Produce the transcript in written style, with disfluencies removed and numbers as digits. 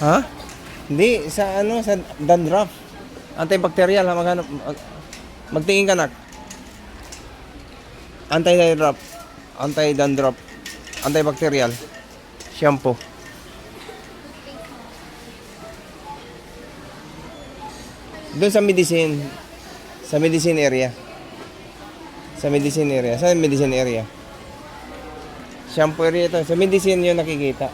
Ha? Hindi, sa ano, sa dandruff. Antibacterial, ha, maghanap. Magtingin ka, nak. Anti-dandruff. Anti-dandruff. Antibacterial. Shampoo. Doon sa medicine. Sa medicine area. Sa medicine area. Sa medicine area. Shampoo area ito. Sa medicine yun nakikita.